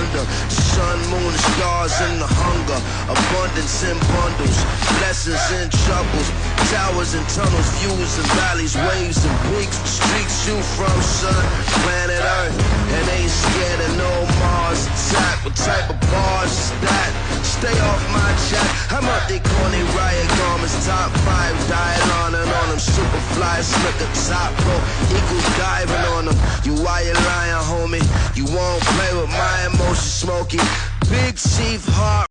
wonder. Sun, moon, and stars and the hunger. Abundance in bundles, blessings in troubles. Towers and tunnels, views and valleys, waves and peaks. Streets you from, son, planet Earth. And ain't scared of no Mars attack. What type of bars is that? Stay off my chat. I'm up they corny riot garments. Top 5 dial on and on them. Superfly, slicker, top pro. Eagles diving on them. You why you lying, homie? You won't play with my emotions, Smokey. Big Chief Heart.